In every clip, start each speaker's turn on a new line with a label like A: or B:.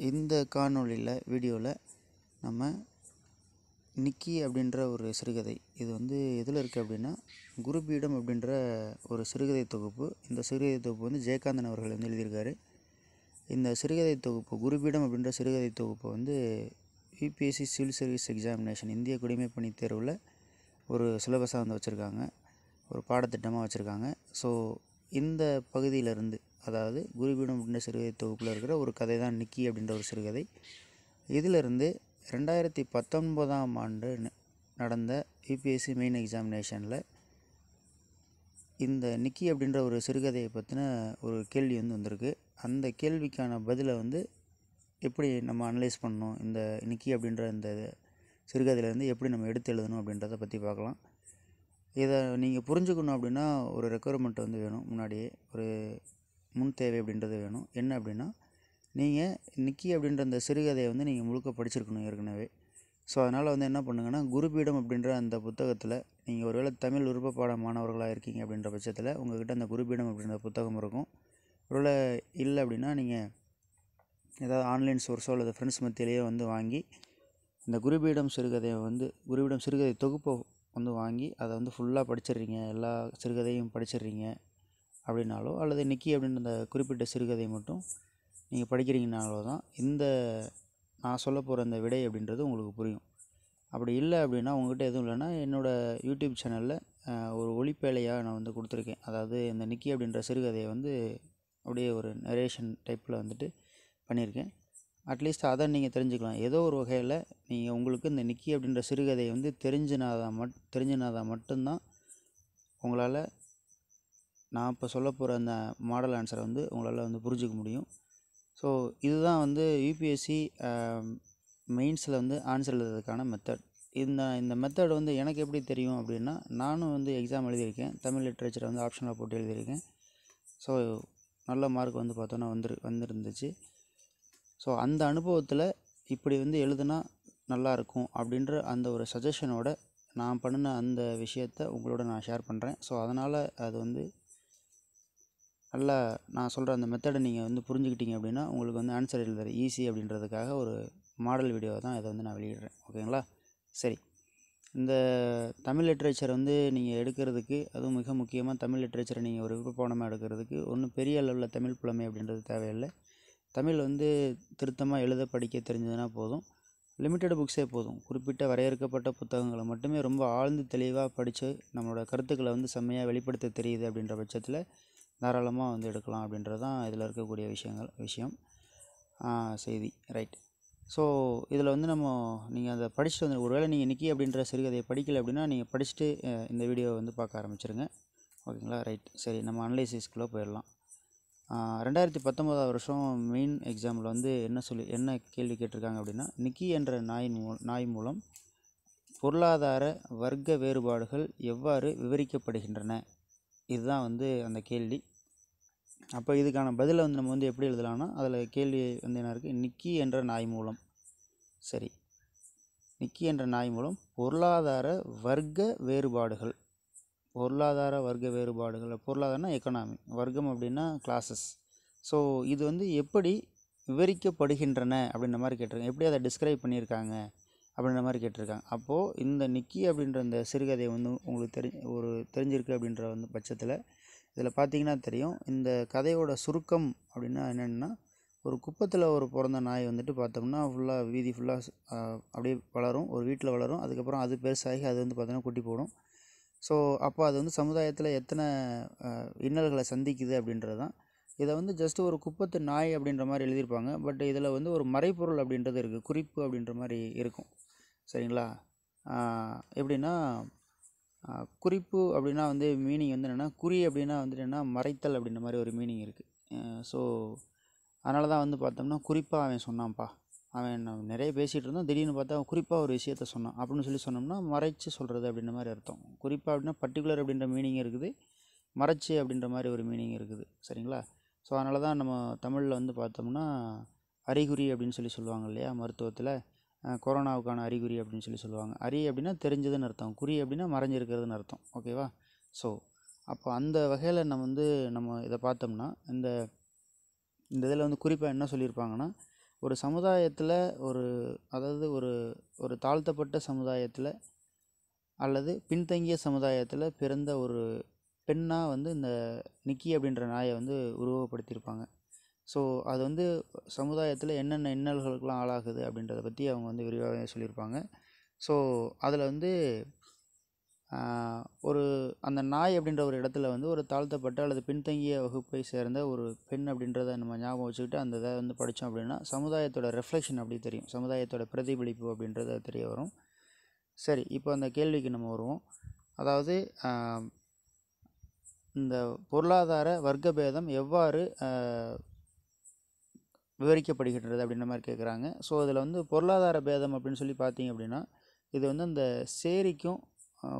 A: இந்த காணொளியில் வீடியோவில் நம்ம நிக்கி அப்படின்ற ஒரு சிறுகதை, இது வந்து எதில் இருக்குது அப்படின்னா குருபீடம் அப்படின்ற ஒரு சிறுகதை தொகுப்பு. இந்த சிறுகதை தொகுப்பு வந்து ஜெயகாந்தன் அவர்கள் வந்து எழுதியிருக்காரு. இந்த சிறுகதை தொகுப்பு குருபீடம் அப்படின்ற சிறுகதை தொகுப்பு வந்து யூபிஎஸ்சி சிவில் சர்வீஸ் எக்ஸாமினேஷன் இந்திய குடிமைப்பணி தேர்வில் ஒரு சிலபஸாக வந்து வச்சுருக்காங்க, ஒரு பாடத்திட்டமாக வச்சுருக்காங்க. ஸோ இந்த பகுதியிலிருந்து, அதாவது குருபீடம் அப்படின்ற சிறுகதை தொகுப்பில் இருக்கிற ஒரு கதை தான் நிக்கி அப்படின்ற ஒரு சிறுகதை. இதிலிருந்து 2019ஆம் ஆண்டு நடந்த யூபிஎஸ்சி மெயின் எக்ஸாமினேஷனில் இந்த நிக்கி அப்படின்ற ஒரு சிறுகதையை பற்றின ஒரு கேள்வி வந்து வந்திருக்கு. அந்த கேள்விக்கான பதிலை வந்து எப்படி நம்ம அனலைஸ் பண்ணணும், இந்த நிக்கி அப்படின்ற இந்த சிறுகதையிலேருந்து எப்படி நம்ம எடுத்து எழுதணும் அப்படின்றத பற்றி பார்க்கலாம். இதை நீங்கள் புரிஞ்சுக்கணும் அப்படின்னா ஒரு ரெக்குயர்மெண்ட் வந்து வேணும், முன்னாடியே ஒரு முன் தேவை அப்படின்றது வேணும். என்ன அப்படின்னா, நீங்கள் நிக்கி அப்படின்ற அந்த சிறுகதையை வந்து நீங்கள் முழுக்க படிச்சிருக்கணும் ஏற்கனவே. ஸோ அதனால் வந்து என்ன பண்ணுங்கன்னா, குருபீடம் அப்படின்ற அந்த புத்தகத்தில் நீங்கள் ஒருவேளை தமிழ் விருப்ப பாட மாணவர்களாக இருக்கீங்க அப்படின்ற பட்சத்தில் உங்கள்கிட்ட அந்த குருபீடம் அப்படின்ற புத்தகம் இருக்கும். ஒருவேளை இல்லை அப்படின்னா நீங்கள் ஏதாவது ஆன்லைன் சோர்ஸோ அல்லது ஃப்ரெண்ட்ஸ் மத்தியிலேயே வந்து வாங்கி இந்த குருபீடம் சிறுகதையை வந்து குருபீடம் சிறுகதை தொகுப்பை வந்து வாங்கி அதை வந்து ஃபுல்லாக படிச்சிடுறீங்க, எல்லா சிறுகதையும் படிச்சிடுறீங்க அப்படின்னாலோ, அல்லது நிக்கி அப்படின்ற அந்த குறிப்பிட்ட சிறுகதை மட்டும் நீங்கள் படிக்கிறீங்கனாலோ தான் இந்த நான் சொல்ல போகிற அந்த விடை அப்படின்றது உங்களுக்கு புரியும். அப்படி இல்லை அப்படின்னா, உங்கள்கிட்ட எதுவும் இல்லைன்னா, என்னோடய யூடியூப் சேனலில் ஒரு ஒளிப்பேழையாக நான் வந்து கொடுத்துருக்கேன். அதாவது இந்த நிக்கி அப்படின்ற சிறுகதையை வந்து அப்படியே ஒரு நரேஷன் டைப்பில் வந்துட்டு பண்ணியிருக்கேன். அட்லீஸ்ட் அதை நீங்கள் தெரிஞ்சுக்கலாம். ஏதோ ஒரு வகையில் நீங்கள் உங்களுக்கு இந்த நிக்கி அப்படின்ற சிறுகதையை வந்து தெரிஞ்சினாதான் மட்டும்தான் உங்களால் நான் இப்போ சொல்ல போகிற அந்த மாடல் ஆன்சரை வந்து உங்களால் வந்து புரிஞ்சிக்க முடியும். ஸோ இதுதான் வந்து யூபிஎஸ்சி மெயின்ஸில் வந்து ஆன்சர் எழுதுறதுக்கான மெத்தட். இந்த மெத்தட் வந்து எனக்கு எப்படி தெரியும் அப்படின்னா, நானும் வந்து எக்ஸாம் எழுதியிருக்கேன், தமிழ் லிட்ரேச்சரை வந்து ஆப்ஷனாக போட்டு எழுதியிருக்கேன். ஸோ நல்ல மார்க் வந்து பார்த்தோன்னா வந்துருந்துச்சு. ஸோ அந்த அனுபவத்தில் இப்படி வந்து எழுதுனா நல்லாயிருக்கும் அப்படின்ற அந்த ஒரு சஜஷனோட நான் பண்ணின அந்த விஷயத்தை உங்களோட நான் ஷேர் பண்ணுறேன். ஸோ அதனால் அது வந்து நல்லா நான் சொல்கிற அந்த மெத்தடை நீங்கள் வந்து புரிஞ்சுக்கிட்டீங்க அப்படின்னா உங்களுக்கு வந்து ஆன்சர் எழுதுறது ஈஸி அப்படின்றதுக்காக ஒரு மாடல் வீடியோ தான் இதை வந்து நான் வெளியிடுறேன். ஓகேங்களா? சரி, இந்த தமிழ் லிட்ரேச்சர் வந்து நீங்கள் எடுக்கிறதுக்கு, அதுவும் மிக முக்கியமாக தமிழ் லிட்ரேச்சரை நீங்கள் ஒரு விருப்பப்பாடமாக எடுக்கிறதுக்கு ஒன்றும் பெரிய அளவில் தமிழ் புலமை அப்படின்றது தேவையில்லை. தமிழ் வந்து திருத்தமாக எழுத படிக்க தெரிஞ்சதுன்னா போதும். லிமிட்டட் புக்ஸே போதும். குறிப்பிட்ட வரையறுக்கப்பட்ட புத்தகங்களை மட்டுமே ரொம்ப ஆழ்ந்து தெளிவாக படித்து நம்மளோட கருத்துக்களை வந்து செம்மையாக வெளிப்படுத்த தெரியுது அப்படின்ற பட்சத்தில் தாராளமாக வந்து எடுக்கலாம் அப்படின்றது தான் இதில் இருக்கக்கூடிய விஷயம் செய்தி. ரைட். ஸோ இதில் வந்து நீங்கள் அதை படிச்சுட்டு வந்து, ஒருவேளை நீங்கள் நிக்கி அப்படின்ற சிறுகதையை படிக்கலை அப்படின்னா நீங்கள் படிச்சுட்டு இந்த வீடியோவை வந்து பார்க்க ஆரம்பிச்சிருங்க. ஓகேங்களா? ரைட். சரி, நம்ம அனலைசிஸ்குள்ளே போயிடலாம். 2019 வருஷம் மெயின் எக்ஸாமில் வந்து என்ன கேள்வி கேட்டிருக்காங்க அப்படின்னா, நிக்கி என்ற நாய் மூலம் பொருளாதார வர்க்க வேறுபாடுகள் எவ்வாறு விவரிக்கப்படுகின்றன, இதுதான் வந்து அந்த கேள்வி. அப்போ இதுக்கான பதிலை வந்து நம்ம வந்து எப்படி எழுதலாம்னா, அதில் கேள்வி வந்து என்ன இருக்குது, நிக்கி என்ற நாய் மூலம். சரி, நிக்கி என்ற நாய் மூலம் பொருளாதார வர்க்க வேறுபாடுகள். பொருளாதாரம்னா எக்கனாமி, வர்க்கம் அப்படின்னா கிளாஸஸ். ஸோ இது வந்து எப்படி விவரிக்கப்படுகின்றன அப்படின்ற மாதிரி கேட்டிருக்காங்க, எப்படி அதை டிஸ்கிரைப் பண்ணியிருக்காங்க அப்படின்ற மாதிரி கேட்டிருக்காங்க. அப்போது இந்த நிக்கி அப்படின்ற இந்த சிறுகதை வந்து உங்களுக்கு தெரிஞ்சிருக்கு அப்படின்ற வந்து பட்சத்தில் இதில் பார்த்தீங்கன்னா தெரியும், இந்த கதையோட சுருக்கம் அப்படின்னா என்னென்னா, ஒரு குப்பத்தில் பிறந்த நாய் வந்துட்டு பார்த்தோம்னா ஃபுல்லாக வீதி ஃபுல்லாக அப்படியே வளரும், ஒரு வீட்டில் வளரும். அதுக்கப்புறம் அது பெருசாகி அது வந்து பார்த்தோன்னா குட்டி போடும். ஸோ அப்போ அது வந்து சமுதாயத்தில் எத்தனை இன்னல்களை சந்திக்குது அப்படின்றது தான். இதை வந்து ஜஸ்ட்டு ஒரு குப்பத்து நாய் அப்படின்ற மாதிரி எழுதியிருப்பாங்க. பட் இதில் வந்து ஒரு மறைப்பொருள் அப்படின்றது இருக்குது, குறிப்பு அப்படின்ற மாதிரி இருக்கும். சரிங்களா? எப்படின்னா, குறிப்பு அப்படின்னா வந்து மீனிங் வந்து என்னென்னா, குறி அப்படின்னா வந்துட்டு என்ன, மறைத்தல் அப்படின்ற மாதிரி ஒரு மீனிங் இருக்குது. ஸோ அதனால தான் வந்து பார்த்தோம்னா, குறிப்பாக அவன் சொன்னான்ப்பா, அவன் நிறைய பேசிகிட்டு இருந்தோம், திடீர்னு பார்த்தா குறிப்பாக ஒரு விஷயத்த சொன்னான் அப்படின்னு சொன்னோம்னா மறைச்சு சொல்கிறது அப்படின்ற மாதிரி அர்த்தம். குறிப்பாக அப்படின்னா பர்டிகுலர் அப்படின்ற மீனிங் இருக்குது, மறைச்சு அப்படின்ற மாதிரி ஒரு மீனிங் இருக்குது. சரிங்களா? ஸோ அதனால தான் நம்ம தமிழில் வந்து பார்த்தோம்னா அறிகுறி அப்படின்னு சொல்லுவாங்க இல்லையா, மருத்துவத்தில் கொரோனாவுக்கான அறிகுறி அப்படின்னு சொல்லுவாங்க. அப்படின்னா தெரிஞ்சதுன்னு அர்த்தம், குறி அப்படின்னா மறைஞ்சிருக்கிறதுன்னு அர்த்தம். ஓகேவா? ஸோ அப்போ அந்த வகையில் நம்ம இதை பார்த்தோம்னா, இந்த இதில் வந்து குறிப்பாக என்ன சொல்லியிருப்பாங்கன்னா, ஒரு சமுதாயத்தில் அதாவது ஒரு தாழ்த்தப்பட்ட சமுதாயத்தில் அல்லது பின்தங்கிய சமுதாயத்தில் பிறந்த ஒரு பெண்ணாக வந்து இந்த நிக்கி அப்படின்ற நாயை வந்து உருவகப்படுத்தியிருப்பாங்க. ஸோ அது வந்து சமுதாயத்தில் என்னென்ன இன்னல்களுக்கெலாம் ஆளாகுது அப்படின்றத பற்றி அவங்க வந்து விரிவாக சொல்லியிருப்பாங்க. ஸோ அதில் வந்து அந்த நாய் அப்படின்ற ஒரு இடத்துல வந்து ஒரு தாழ்த்தப்பட்ட அல்லது பின்தங்கிய வகுப்பை சேர்ந்த ஒரு பெண் அப்படின்றத நம்ம ஞாபகம் வச்சுக்கிட்டு அந்த இதை வந்து படித்தோம் அப்படின்னா சமுதாயத்தோட ரெஃப்ளெக்ஷன் அப்படி தெரியும், சமுதாயத்தோட பிரதிபலிப்பு அப்படின்றது தெரிய வரும். சரி, இப்போ அந்த கேள்விக்கு நம்ம வருவோம். அதாவது இந்த பொருளாதார வர்க்க பேதம் எவ்வாறு விவரிக்கப்படுகின்றது அப்படின்ற மாதிரி கேட்குறாங்க. ஸோ அதில் வந்து பொருளாதார பேதம் அப்படின்னு சொல்லி பார்த்தீங்க அப்படின்னா இது வந்து அந்த சேரிக்கும்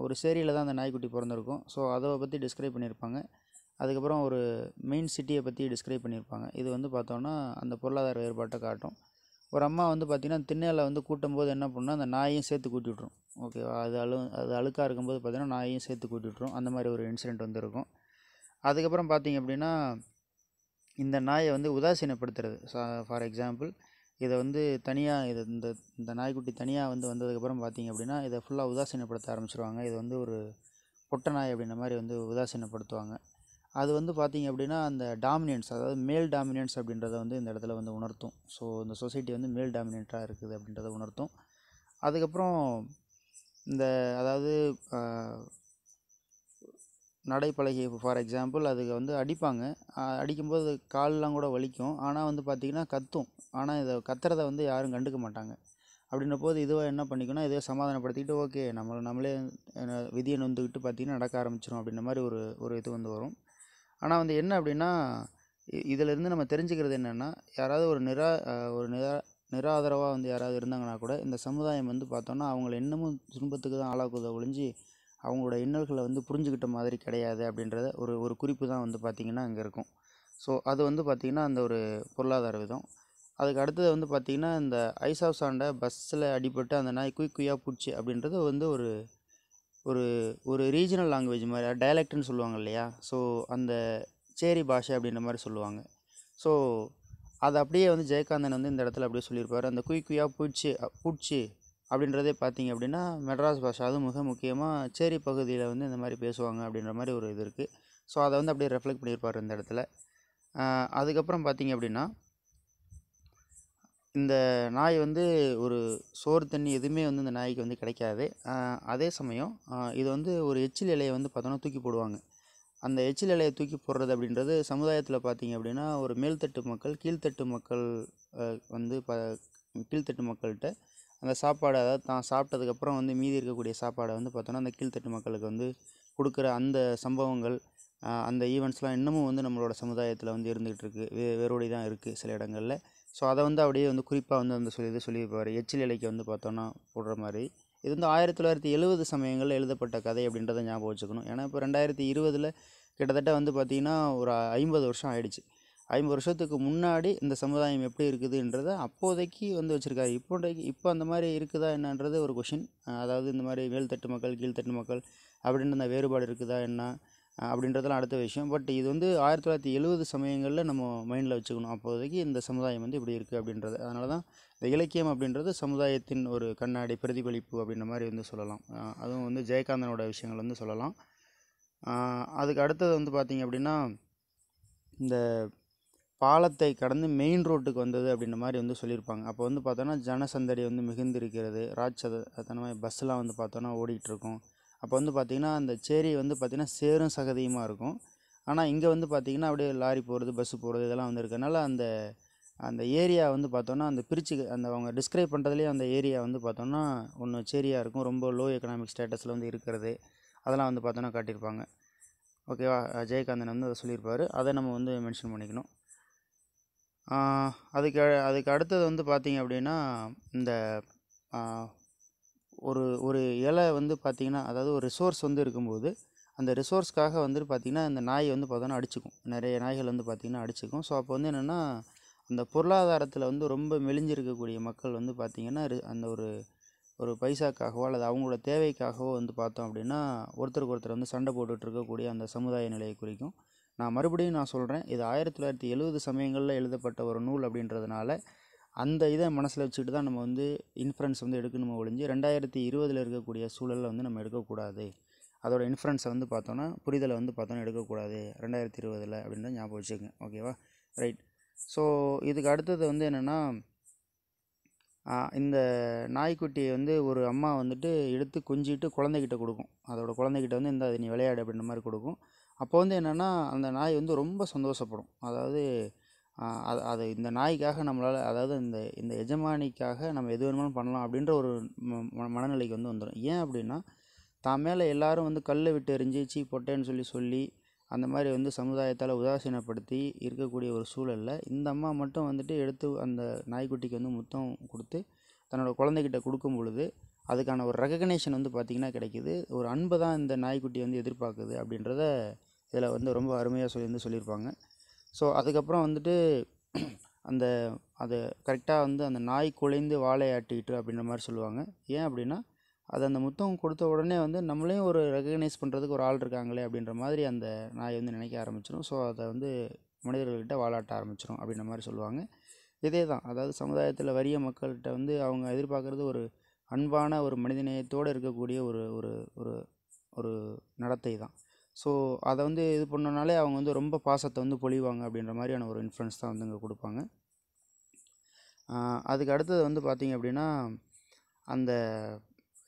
A: ஒரு சேரியில் தான் அந்த நாய்க்குட்டி பிறந்திருக்கும். ஸோ அதை பற்றி டிஸ்கிரைப் பண்ணியிருப்பாங்க. அதுக்கப்புறம் ஒரு மெயின் சிட்டியை பற்றி டிஸ்கிரைப் பண்ணியிருப்பாங்க. இது வந்து பார்த்தோன்னா அந்த பொருளாதார வேறுபாட்டை காட்டும். ஒரு அம்மா வந்து பார்த்திங்கன்னா திண்ணையில் வந்து கூட்டும்போது என்ன பண்ணால் அந்த நாயையும் சேர்த்து கூட்டி விட்ரும். ஓகேவா, அது அழுக்காக இருக்கும்போது பார்த்திங்கன்னா நாயையும் சேர்த்து கூட்டி விட்ரும். அந்த மாதிரி ஒரு இன்சிடெண்ட் வந்து இருக்கும். அதுக்கப்புறம் பார்த்திங்க அப்படின்னா இந்த நாயை வந்து உதாசீனப்படுத்துறது. ஃபார் எக்ஸாம்பிள் இதை வந்து தனியாக இந்த நாய்க்குட்டி தனியாக வந்து வந்ததுக்கப்புறம் பார்த்திங்க அப்படின்னா இதை ஃபுல்லாக உதாசீனப்படுத்த ஆரம்பிச்சிருவாங்க. இது வந்து ஒரு பொட்டை நாய் அப்படின்ற மாதிரி வந்து உதாசீனப்படுத்துவாங்க. அது வந்து பார்த்திங்க அப்படின்னா அந்த டாமினன்ஸ், அதாவது மேல் டாமினன்ஸ் அப்படின்றத வந்து இந்த இடத்துல வந்து உணர்த்தும். ஸோ இந்த சொசைட்டி வந்து மேல் டாமினண்ட்டாக இருக்குது அப்படின்றத உணர்த்தும். அதுக்கப்புறம் அதாவது நடைப்பழகி ஃபார் எக்ஸாம்பிள் அதுக்கு வந்து அடிப்பாங்க. அடிக்கும்போது கால்லாம் கூட வலிக்கும். ஆனால் வந்து பார்த்திங்கன்னா கத்தும். ஆனால் இதை கத்துறதை வந்து யாரும் கண்டுக்க மாட்டாங்க. அப்படின்ற போது இதுவாக என்ன பண்ணிக்கணும், இதை சமாதானப்படுத்திக்கிட்டு ஓகே நம்மளே விதியை நொந்துக்கிட்டு பார்த்திங்கன்னா நடக்க ஆரம்பிச்சிடும் அப்படின்ற மாதிரி ஒரு இது வந்து வரும். ஆனால் வந்து என்ன அப்படின்னா இதிலேருந்து நம்ம தெரிஞ்சுக்கிறது என்னென்னா யாராவது ஒரு நிராதரவாக வந்து யாராவது இருந்தாங்கன்னா கூட இந்த சமுதாயம் வந்து பார்த்தோன்னா அவங்கள இன்னமும் துன்பத்துக்கு தான் ஆளாக்குவதை ஒழிஞ்சு அவங்களோட இன்னல்களை வந்து புரிஞ்சுக்கிட்ட மாதிரி கிடையாது அப்படின்றத ஒரு குறிப்பு தான் வந்து பார்த்திங்கன்னா அங்கே இருக்கும். ஸோ அது வந்து பார்த்திங்கன்னா அந்த ஒரு பொருளாதார விதம். அதுக்கு அடுத்தது வந்து பார்த்திங்கன்னா இந்த ஐஸ் ஆஃப் சாண்டை பஸ்ஸில் அடிபட்டு அந்த நாய் குய்யா பூச்சி அப்படின்றது வந்து ஒரு ரீஜனல் லாங்குவேஜ் மாதிரி டயலெக்ட்னு சொல்லுவாங்க இல்லையா. ஸோ அந்த சேரி பாஷை அப்படின்ற மாதிரி சொல்லுவாங்க. ஸோ அதை அப்படியே வந்து ஜெயகாந்தன் வந்து இந்த இடத்துல அப்படியே சொல்லியிருப்பார். அந்த குய்யா பூச்சி அப்படின்றதே பார்த்திங்க அப்படின்னா மெட்ராஸ் பாஷை, அதுவும் மிக முக்கியமாக சேரி பகுதியில் வந்து இந்த மாதிரி பேசுவாங்க அப்படின்ற மாதிரி ஒரு இது இருக்குது. ஸோ அதை வந்து அப்படியே ரெஃப்ளெக்ட் பண்ணியிருப்பார் இந்த இடத்துல. அதுக்கப்புறம் பார்த்திங்க அப்படின்னா இந்த நாய் வந்து ஒரு சோறு தண்ணி எதுவுமே வந்து இந்த நாய்க்கு வந்து கிடைக்காது. அதே சமயம் இது வந்து ஒரு எச்சில் இலையை வந்து பார்த்தோன்னா தூக்கி போடுவாங்க. அந்த எச்சில் இலையை தூக்கி போடுறது அப்படின்றது சமுதாயத்தில் பார்த்திங்க அப்படின்னா ஒரு மேல்தட்டு மக்கள் கீழ்த்தட்டு மக்கள் வந்து கீழ்த்தட்டு மக்கள்கிட்ட அந்த சாப்பாடு, அதாவது தான் சாப்பிட்டதுக்கப்புறம் வந்து மீதி இருக்கக்கூடிய சாப்பாடை வந்து பார்த்தோன்னா அந்த கீழ்த்தட்டு மக்களுக்கு வந்து கொடுக்குற அந்த சம்பவங்கள், அந்த ஈவெண்ட்ஸ்லாம் இன்னமும் வந்து நம்மளோட சமுதாயத்தில் வந்து இருந்துகிட்டு இருக்குது. வேரோடி தான் இருக்குது சில இடங்களில். ஸோ அதை வந்து அப்படியே வந்து குறிப்பாக வந்து அந்த சொல்லியிருப்பார். எச்சில் இலைக்கு வந்து பார்த்தோன்னா போடுற மாதிரி. இது வந்து 1970 சமயங்களில் எழுதப்பட்ட கதை அப்படின்றத ஞாபகம் வச்சுக்கணும். ஏன்னா இப்போ 2020 கிட்டத்தட்ட வந்து பார்த்திங்கன்னா ஒரு 50 வருஷம் ஆயிடுச்சு. 50 வருஷத்துக்கு முன்னாடி இந்த சமுதாயம் எப்படி இருக்குதுன்றதை அப்போதைக்கு வந்து வச்சுருக்காரு. இப்போ அந்த மாதிரி இருக்குதா என்னன்றது ஒரு கொஷின். அதாவது இந்த மாதிரி மேல்தட்டு மக்கள் கீழ்த்தட்டு மக்கள் அப்படின்ற அந்த வேறுபாடு இருக்குதா என்ன அப்படின்றதெல்லாம் அடுத்த விஷயம். பட் இது வந்து 1970 சமயங்களில் நம்ம மைண்டில் வச்சுக்கணும். அப்போதைக்கு இந்த சமுதாயம் வந்து இப்படி இருக்குது அப்படின்றது. அதனால தான் இந்த இலக்கியம் அப்படின்றது சமுதாயத்தின் ஒரு கண்ணாடி பிரதிபலிப்பு அப்படின்ற மாதிரி வந்து சொல்லலாம். அதுவும் வந்து ஜெயகாந்தனோட விஷயங்கள் வந்து சொல்லலாம். அதுக்கு அடுத்தது வந்து பார்த்திங்க அப்படின்னா இந்த பாலத்தை கடந்து மெயின் ரோட்டுக்கு வந்தது அப்படின்ற மாதிரி வந்து சொல்லியிருப்பாங்க. அப்போ வந்து பார்த்தோன்னா ஜனசந்தடி வந்து மிகுந்து இருக்கிறது. ராட்சதனமாக பஸ்ஸெலாம் வந்து பார்த்தோன்னா ஓடிக்கிட்டுருக்கும். அப்போ வந்து பார்த்திங்கன்னா அந்த சேரி வந்து பார்த்திங்கன்னா சேரும் சகதியுமாக இருக்கும். ஆனால் இங்கே வந்து பார்த்திங்கன்னா அப்படியே லாரி போகிறது, பஸ்ஸு போகிறது இதெல்லாம் வந்து இருக்கனால அந்த ஏரியா வந்து பார்த்தோன்னா அந்த அவங்க டிஸ்கிரைப் பண்ணுறதுலேயே அந்த ஏரியா வந்து பார்த்தோன்னா ஒன்று சேரியாக இருக்கும். ரொம்ப லோ எக்கனாமிக் ஸ்டேட்டஸில் வந்து இருக்கிறது அதெல்லாம் வந்து பார்த்தோன்னா காட்டியிருப்பாங்க. ஓகேவா, ஜெயகாந்தன் வந்து அதை சொல்லியிருப்பார். அதை நம்ம வந்து மென்ஷன் பண்ணிக்கணும். அதுக்கு அடுத்தது வந்து பார்த்திங்க அப்படின்னா இந்த ஒரு இலை வந்து பார்த்திங்கன்னா, அதாவது ஒரு ரிசோர்ஸ் வந்து இருக்கும்போது அந்த ரிசோர்ஸ்க்காக வந்துட்டு பார்த்திங்கன்னா இந்த நாய் வந்து பார்த்தோன்னா அடிச்சுக்கும். நிறைய நாய்கள் வந்து பார்த்திங்கன்னா அடிச்சுக்கும். ஸோ அப்போ வந்து என்னென்னா அந்த பொருளாதாரத்தில் வந்து ரொம்ப மெலிஞ்சிருக்கக்கூடிய மக்கள் வந்து பார்த்திங்கன்னா அந்த ஒரு பைசாக்காகவோ அல்லது அவங்களோட தேவைக்காகவோ வந்து பார்த்தோம் அப்படின்னா ஒருத்தருக்கு ஒருத்தர் வந்து சண்டை போட்டுட்டு இருக்கக்கூடிய அந்த சமுதாய நிலையை குறிக்கும். நான் மறுபடியும் சொல்கிறேன், இது 1970 சமயங்களில் எழுதப்பட்ட ஒரு நூல் அப்படின்றதுனால அந்த இதை மனசில் வச்சுக்கிட்டு தான் நம்ம வந்து இன்ஃபரன்ஸ் வந்து எடுக்கணுமே ஒழிஞ்சு 2020 இருக்கக்கூடிய சூழலில் வந்து நம்ம எடுக்கக்கூடாது. அதோட இன்ஃபரன்ஸை வந்து பார்த்தோன்னா புரிதலை வந்து பார்த்தோன்னா எடுக்கக்கூடாது 2020 அப்படின்றத ஞாபகம் வச்சுக்கோங்க. ஓகேவா? ரைட். ஸோ இதுக்கு அடுத்தது வந்து என்னென்னா, இந்த நாய்க்குட்டியை வந்து ஒரு அம்மா வந்துட்டு எடுத்து கொஞ்சிட்டு குழந்தைகிட்ட கொடுக்கும். அதோட குழந்தைகிட்ட வந்து இந்த நீ விளையாடு அப்படின்ற மாதிரி கொடுக்கும். அப்போ வந்து என்னென்னா அந்த நாய் வந்து ரொம்ப சந்தோஷப்படும். அதாவது அது இந்த நாய்க்காக நம்மளால், அதாவது இந்த இந்த எஜமானிக்காக நம்ம எது வேணுமாலும் பண்ணலாம் அப்படின்ற ஒரு மனநிலைக்கு வந்து வந்துடும். ஏன் அப்படின்னா, தான் மேலே எல்லாரும் வந்து கல்லை விட்டு எறிஞ்சு சீ பொட்டேன்னு சொல்லி அந்த மாதிரி வந்து சமுதாயத்தால் உதாசீனப்படுத்தி இருக்கக்கூடிய ஒரு சூழலில் இந்த அம்மா மட்டும் வந்துட்டு எடுத்து அந்த நாய்க்குட்டிக்கு வந்து முத்தம் கொடுத்து தன்னோட குழந்தைகிட்ட கொடுக்கும் பொழுது அதுக்கான ஒரு ரெகக்னேஷன் வந்து பார்த்திங்கன்னா கிடைக்கிது. ஒரு அன்பை தான் இந்த நாய்க்குட்டி வந்து எதிர்பார்க்குது அப்படின்றத இதில் வந்து ரொம்ப அருமையாக சொல்லியிருப்பாங்க. ஸோ அதுக்கப்புறம் வந்துட்டு அந்த அது கரெக்டாக வந்து அந்த நாய் குலைந்து வாழை ஆட்டிக்கிட்டு அப்படின்ற மாதிரி சொல்லுவாங்க. ஏன் அப்படின்னா, அது அந்த முத்தம் கொடுத்த உடனே வந்து நம்மளையும் ஒரு ரெகக்னைஸ் பண்ணுறதுக்கு ஒரு ஆள் இருக்காங்களே அப்படின்ற மாதிரி அந்த நாய் வந்து நினைக்க ஆரம்பிச்சிடும். ஸோ அதை வந்து மனிதர்கள்கிட்ட வாழாட்ட ஆரம்பிச்சிடும் அப்படின்ற மாதிரி சொல்லுவாங்க. இதே தான், அதாவது சமுதாயத்தில் வறிய மக்கள்கிட்ட வந்து அவங்க எதிர்பார்க்குறது ஒரு அன்பான ஒரு மனிதநேயத்தோடு இருக்கக்கூடிய ஒரு ஒரு ஒரு ஒரு நடத்தை தான். ஸோ அதை வந்து இது பண்ணனாலே அவங்க வந்து ரொம்ப பாசத்தை வந்து பொழிவாங்க அப்படின்ற மாதிரியான ஒரு இன்ஃப்ளூயன்ஸ் தான் வந்து இங்கே கொடுப்பாங்க. அதுக்கு அடுத்தது வந்து பார்த்திங்க அப்படின்னா, அந்த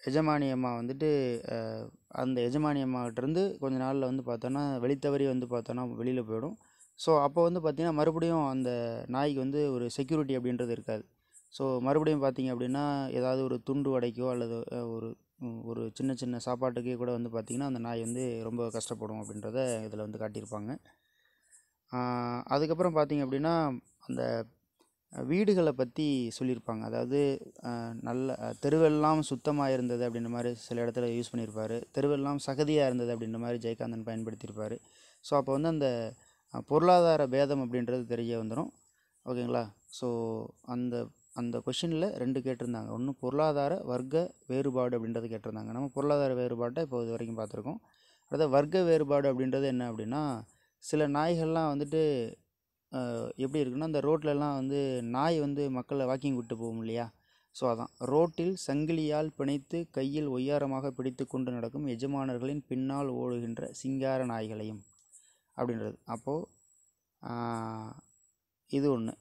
A: எஜமானி அம்மா வந்துட்டு அந்த எஜமானி அம்மாக்கிட்டேருந்து கொஞ்ச நாளில் வந்து பார்த்தோன்னா வெளித்தவறி வந்து பார்த்தோன்னா வெளியில் போயிடும். ஸோ அப்போ வந்து பார்த்திங்கன்னா மறுபடியும் அந்த நாய்க்கு வந்து ஒரு செக்யூரிட்டி அப்படின்றது இருக்காது. ஸோ மறுபடியும் பார்த்திங்க அப்படின்னா ஏதாவது ஒரு துண்டு வடைக்கோ அல்லது ஒரு ஒரு சின்ன சின்ன சாப்பாட்டுக்கே கூட வந்து பார்த்திங்கன்னா அந்த நாய் வந்து ரொம்ப கஷ்டப்படும் அப்படின்றத இதில் வந்து காட்டியிருப்பாங்க. அதுக்கப்புறம் பார்த்திங்க அப்படின்னா அந்த வீடுகளை பற்றி சொல்லியிருப்பாங்க. அதாவது நல்ல தெருவெல்லாம் சுத்தமாக இருந்தது அப்படின்ற மாதிரி சில இடத்துல யூஸ் பண்ணியிருப்பார். தெருவெல்லாம் சகதியாக இருந்தது அப்படின்ற மாதிரி ஜெயகாந்தன் பயன்படுத்தியிருப்பார். ஸோ அப்போ வந்து அந்த பொருளாதார பேதம் அப்படின்றது தெரிய வந்துடும். ஓகேங்களா? ஸோ அந்த அந்த கொஷினில் 2 கேட்டிருந்தாங்க. ஒன்று பொருளாதார வர்க்க வேறுபாடு அப்படின்றது கேட்டிருந்தாங்க. நம்ம பொருளாதார வேறுபாட்டை இப்போ இது வரைக்கும் பார்த்துருக்கோம். அடுத்த வர்க்க வேறுபாடு அப்படின்றது என்ன அப்படின்னா, சில நாய்கள்லாம் வந்துட்டு எப்படி இருக்குன்னா, அந்த ரோட்லலாம் வந்து நாய் வந்து மக்களை வாக்கிங் விட்டு போகும் இல்லையா? ஸோ அதான் ரோட்டில் சங்கிலியால் பிணைத்து கையில் ஒய்யாரமாக பிடித்து கொண்டு நடக்கும் எஜமானர்களின் பின்னால் ஓடுகின்ற சிங்கார நாய்களையும் அப்படின்றது. அப்போது இது ஒன்று.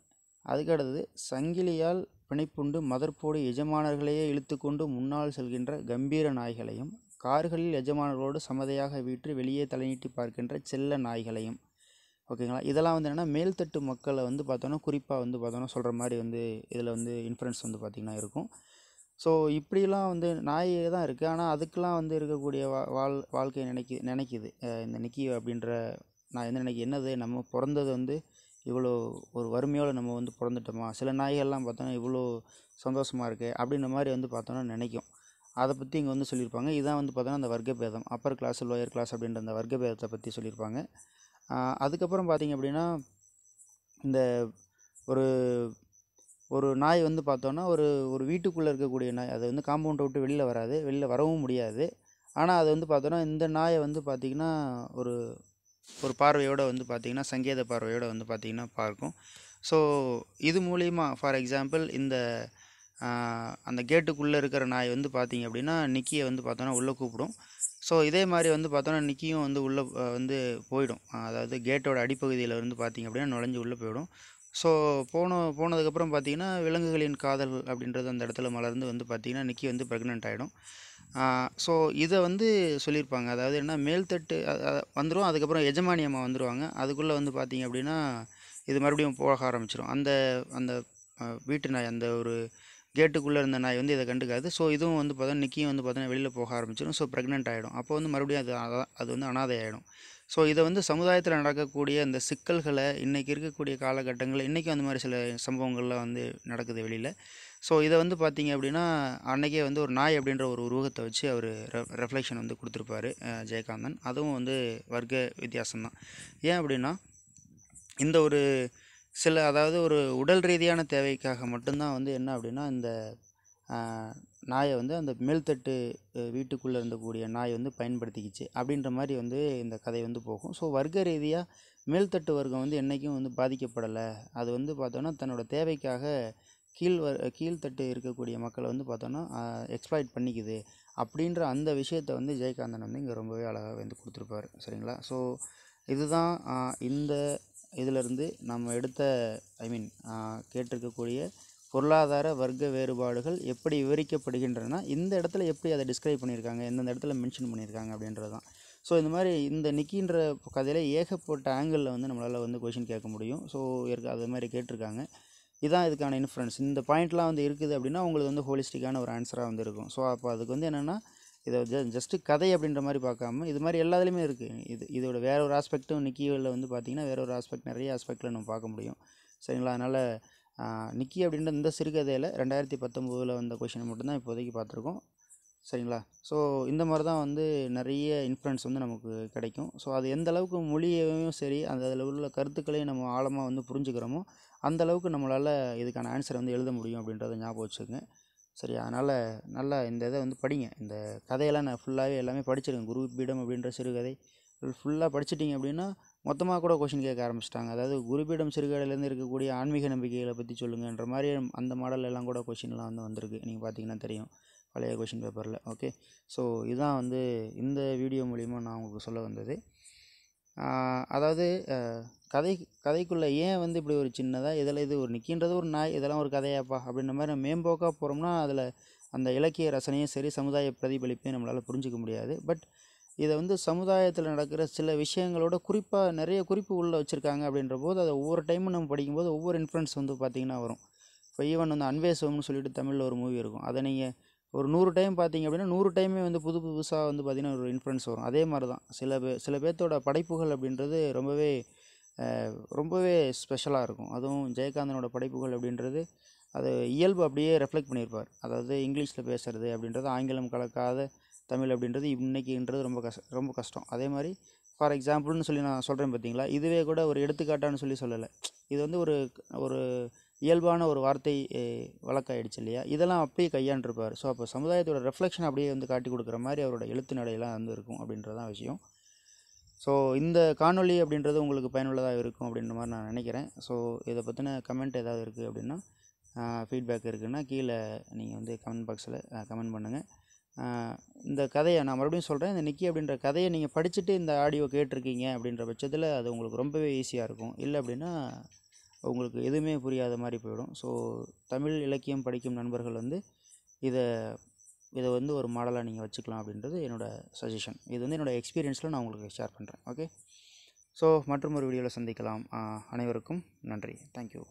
A: அதுக்கடுத்தது சங்கிலியால் பிணைப்புண்டு மதர்போடு எஜமானர்களையே இழுத்து கொண்டு முன்னால் செல்கின்ற கம்பீர நாய்களையும், கார்களில் எஜமானர்களோடு சமதையாக வீற்று வெளியே தலைநீட்டி பார்க்கின்ற செல்ல நாய்களையும். ஓகேங்களா? இதெல்லாம் வந்து என்னென்னா மேல்தட்டு மக்களை வந்து பார்த்தோன்னா குறிப்பாக வந்து பார்த்தோன்னா சொல்கிற மாதிரி வந்து இதில் வந்து இன்ஃப்ளூயன்ஸ் வந்து பார்த்திங்கன்னா இருக்கும். ஸோ இப்படிலாம் வந்து நாய் தான் இருக்குது. ஆனால் அதுக்கெலாம் வந்து இருக்கக்கூடிய வாழ்க்கையை நினைக்குது இந்த நிக்கி அப்படின்ற நான் வந்து எனக்கு என்னது நம்ம பிறந்தது வந்து இவ்வளோ ஒரு வறுமையோடு நம்ம வந்து பிறந்துட்டோமா, சில நாய்கள்லாம் பார்த்தோன்னா இவ்வளோ சந்தோஷமாக இருக்குது அப்படின்ற மாதிரி வந்து பார்த்தோன்னா நினைக்கும். அதை பற்றி இங்கே வந்து சொல்லியிருப்பாங்க. இதான் வந்து பார்த்தோன்னா அந்த வர்க்கபேதம், அப்பர் கிளாஸ் லோயர் கிளாஸ் அப்படின்ற அந்த வர்க்கபேதத்தை பற்றி சொல்லியிருப்பாங்க. அதுக்கப்புறம் பார்த்திங்க அப்படின்னா, இந்த ஒரு ஒரு நாய் வந்து பார்த்தோன்னா ஒரு வீட்டுக்குள்ளே இருக்கக்கூடிய நாய், அது வந்து காம்பவுண்டை விட்டு வெளியில் வராது, வெளியில் வரவும் முடியாது. ஆனால் அது வந்து பார்த்தோன்னா இந்த நாயை வந்து பார்த்திங்கன்னா ஒரு பார்வையோடு வந்து பார்த்திங்கன்னா சங்கேத பார்வையோடு வந்து பார்த்திங்கன்னா பார்க்கும். ஸோ இது மூலிமா ஃபார் எக்ஸாம்பிள் இந்த அந்த கேட்டுக்குள்ளே இருக்கிற நாய் வந்து பார்த்திங்க அப்படின்னா நிக்கியை வந்து பார்த்தோன்னா உள்ளே கூப்பிடும். ஸோ இதே மாதிரி வந்து பார்த்தோன்னா நிக்கியும் வந்து உள்ளே வந்து போயிடும். அதாவது கேட்டோட அடிப்பகுதியில் வந்து பார்த்திங்க அப்படின்னா நுழைஞ்சு உள்ளே போயிடும். ஸோ போனதுக்கப்புறம் பார்த்திங்கன்னா விலங்குகளின் காதல் அப்படின்றது அந்த இடத்துல மலர்ந்து வந்து பார்த்திங்கன்னா நிக்கி வந்து ப்ரெக்னென்ட் ஆகிடும். ஸோ இதை வந்து சொல்லியிருப்பாங்க. அதாவது என்ன, மேல்தட்டு வந்துடும், அதுக்கப்புறம் எஜமானி அம்மா வந்துடுவாங்க. அதுக்குள்ளே வந்து பார்த்திங்க அப்படின்னா இது மறுபடியும் போக ஆரம்பிச்சிடும். அந்த அந்த வீட்டு நாய், அந்த ஒரு கேட்டுக்குள்ளே இருந்த நாய் வந்து இதை கண்டுக்காது. ஸோ இதுவும் வந்து பார்த்தோன்னா நிக்கியும் வந்து பார்த்தோன்னா வெளியில் போக ஆரம்பிச்சிடும். ஸோ ப்ரெக்னென்ட் ஆகிடும். அப்போ வந்து மறுபடியும் அது வந்து அனாதை ஆகிடும். ஸோ இதை வந்து சமுதாயத்தில் நடக்கக்கூடிய இந்த சிக்கல்களை இன்றைக்கி இருக்கக்கூடிய காலகட்டங்களில் இன்றைக்கும் அந்த மாதிரி சில சம்பவங்கள்லாம் வந்து நடக்குது வெளியில். ஸோ இதை வந்து பார்த்திங்க அப்படின்னா அன்றைக்கே வந்து ஒரு நாய் அப்படின்ற ஒரு உருவத்தை வச்சு அவர் ரெஃப்ளெக்ஷன் வந்து கொடுத்துருப்பாரு ஜெயகாந்தன். அதுவும் வந்து வர்க்க வித்தியாசம்தான். ஏன் அப்படின்னா இந்த ஒரு சில, அதாவது ஒரு உடல் ரீதியான தேவைக்காக மட்டும்தான் வந்து என்ன அப்படின்னா இந்த நாயை வந்து அந்த மேல்தட்டு வீட்டுக்குள்ளே இருந்தக்கூடிய நாய் வந்து பயன்படுத்திக்கிச்சு அப்படின்ற மாதிரி வந்து இந்த கதை வந்து போகும். ஸோ வர்க்க ரீதியாக மேல்தட்டு வர்க்கம் வந்து என்றைக்கும் வந்து பாதிக்கப்படலை. அது வந்து பார்த்தோன்னா தன்னோட தேவைக்காக கீழ்த்தட்டு இருக்கக்கூடிய மக்களை வந்து பார்த்தோன்னா எக்ஸ்ப்ளாய்ட் பண்ணிக்குது அப்படின்ற அந்த விஷயத்தை வந்து ஜெயகாந்தன் வந்து இங்கே ரொம்பவே அழகாக வந்து கொடுத்துருப்பாரு. சரிங்களா? ஸோ இதுதான் இந்த இதிலிருந்து நம்ம எடுத்த கேட்டிருக்கக்கூடிய பொருளாதார வர்க்க வேறுபாடுகள் எப்படி விவரிக்கப்படுகின்றன, இந்த இடத்துல எப்படி அதை டிஸ்கிரைப் பண்ணியிருக்காங்க, எந்தெந்த இடத்துல மென்ஷன் பண்ணியிருக்காங்க அப்படின்றது தான். ஸோ இந்த மாதிரி இந்த நிக்கின்ற கதையில் ஏகப்பட்ட ஆங்கிளில் வந்து நம்மளால் வந்து கொஷின் கேட்க முடியும். ஸோ அது மாதிரி கேட்டிருக்காங்க. இதுதான் இதுக்கான இன்ஃப்ளூயன்ஸ். இந்த பாயிண்ட்லாம் வந்து இருக்குது அப்படின்னா உங்களுக்கு வந்து ஹோலிஸ்டிக்கான ஒரு ஆன்சராக வந்து இருக்கும். ஸோ அப்போ அதுக்கு வந்து என்னென்னா, இதை ஜஸ்ட்டு கதை அப்படின்ற மாதிரி பார்க்காம இது மாதிரி எல்லாத்துலேயுமே இருக்குது. இதோட வேற ஒரு ஆஸ்பெக்ட்டும் நிக்கியில் வந்து பார்த்திங்கன்னா வேற ஒரு ஆஸ்பெக்ட், நிறைய ஆஸ்பெக்டில் நம்ம பார்க்க முடியும். சரிங்களா? அதனால் நிக்கி அப்படின்ற இந்த சிறுகதையில் 2019 வந்த கொஷினை மட்டும்தான் இப்போதைக்கு பார்த்துருக்கோம். சரிங்களா? ஸோ இந்த மாதிரி தான் வந்து நிறைய இன்ஃப்ளூயன்ஸ் வந்து நமக்கு கிடைக்கும். ஸோ அது எந்த அளவுக்கு மொழியையும் சரி அதில் உள்ள கருத்துக்களையும் நம்ம ஆழமாக வந்து புரிஞ்சுக்கிறோமோ அந்தளவுக்கு நம்மளால் இதுக்கான ஆன்சரை வந்து எழுத முடியும் அப்படின்றத ஞாபகம் வச்சுக்கோங்க. சரி, அதனால் நல்லா இந்த இதை வந்து படிங்க. இந்த கதையெல்லாம் நான் ஃபுல்லாகவே எல்லாமே படிச்சிருக்கேன். குருபீடம் அப்படின்ற சிறுகதை ஃபுல்லாக படிச்சிட்டிங்க அப்படின்னா மொத்தமாக கூட கொஷின் கேட்க ஆரம்பிச்சிட்டாங்க. அதாவது குருபீடம் சிறுகதையிலேருந்து இருக்கக்கூடிய ஆன்மீக நம்பிக்கைகளை பற்றி சொல்லுங்கன்ற மாதிரி அந்த மாடல் எல்லாம் கூட கொஷின்லாம் வந்து வந்திருக்கு. நீங்கள் பார்த்தீங்கன்னா தெரியும் பழைய கொஷின் பேப்பரில். ஓகே, ஸோ இதுதான் வந்து இந்த வீடியோ மூலிமா நான் உங்களுக்கு சொல்ல வந்தது. அதாவது கதைக்குள்ளே ஏன் வந்து இப்படி ஒரு சின்னதாக இதில் இது ஒரு நிக்கின்றது ஒரு நாய், இதெல்லாம் ஒரு கதையாப்பா அப்படின்ற மாதிரி மேம்போக்காக போகிறோம்னா அதில் அந்த இலக்கிய ரசனையும் சரி சமுதாய பிரதிபலிப்பையும் நம்மளால் புரிஞ்சிக்க முடியாது. பட் இதை வந்து சமுதாயத்தில் நடக்கிற சில விஷயங்களோட குறிப்பாக நிறைய குறிப்பு உள்ளே வச்சுருக்காங்க அப்படின்ற போது அதை ஒவ்வொரு டைமும் நம்ம படிக்கும்போது ஒவ்வொரு இன்ஃப்ளூயன்ஸ் வந்து பார்த்திங்கன்னா வரும். இப்போ ஈவன் வந்து அன்வேஷம்னு சொல்லிட்டு தமிழில் ஒரு மூவி இருக்கும். அதை நீங்கள் ஒரு 100 டைம் பார்த்தீங்க அப்படின்னா 100 டைமே வந்து புதுசாக வந்து பார்த்திங்கன்னா ஒரு இன்ஃப்ளூயன்ஸ் வரும். அதே மாதிரி தான் சில பேர்த்தோட படைப்புகள் அப்படின்றது ரொம்பவே ஸ்பெஷலாக இருக்கும். அதுவும் ஜெயகாந்தனோட படைப்புகள் அப்படின்றது அது இயல்பு அப்படியே ரெஃப்ளெக்ட் பண்ணியிருப்பார். அதாவது இங்கிலீஷில் பேசுகிறது அப்படின்றது, ஆங்கிலம் கலக்காத தமிழ் அப்படின்றது இன்றைக்கின்றது ரொம்ப கஷ்டம். அதே மாதிரி ஃபார் எக்ஸாம்பிள்னு சொல்லி நான் சொல்கிறேன் பார்த்தீங்களா, இதுவே கூட ஒரு எடுத்துக்காட்டான்னு சொல்லலை. இது வந்து ஒரு இயல்பான ஒரு வார்த்தை வழக்காயிடுச்சு இல்லையா, இதெல்லாம் அப்படியே கையாண்டிருப்பார். ஸோ அப்போ சமுதாயத்தோட ரெஃப்ளெக்ஷன் அப்படியே வந்து காட்டி கொடுக்குற மாதிரி அவரோட எழுத்து நடையெல்லாம் வந்து இருக்கும் அப்படின்றதான் விஷயம். ஸோ இந்த காணொளி அப்படின்றது உங்களுக்கு பயனுள்ளதாக இருக்கும் அப்படின்ற மாதிரி நான் நினைக்கிறேன். ஸோ இதை பற்றின கமெண்ட் ஏதாவது இருக்குது அப்படின்னா, ஃபீட்பேக் இருக்குதுன்னா கீழே நீங்கள் வந்து கமெண்ட் பாக்ஸில் கமெண்ட் பண்ணுங்கள். இந்த கதையை நான் மறுபடியும் சொல்கிறேன், இந்த நிக்கி அப்படின்ற கதையை நீங்கள் படிச்சுட்டு இந்த ஆடியோ கேட்டிருக்கீங்க அப்படின்ற பட்சத்தில் அது உங்களுக்கு ரொம்பவே ஈஸியாக இருக்கும். இல்லை அப்படின்னா உங்களுக்கு எதுவுமே புரியாத மாதிரி போயிடும். ஸோ தமிழ் இலக்கியம் படிக்கும் நண்பர்கள் வந்து இதை வந்து ஒரு மாடலாக நீங்கள் வச்சுக்கலாம் அப்படின்றது என்னோடய சஜஷன். இது வந்து என்னோடய எக்ஸ்பீரியன்ஸில் நான் உங்களுக்கு ஷேர் பண்ணுறேன். ஓகே, ஸோ மற்றும் ஒரு வீடியோவில் சந்திக்கலாம். அனைவருக்கும் நன்றி. தேங்க்யூ.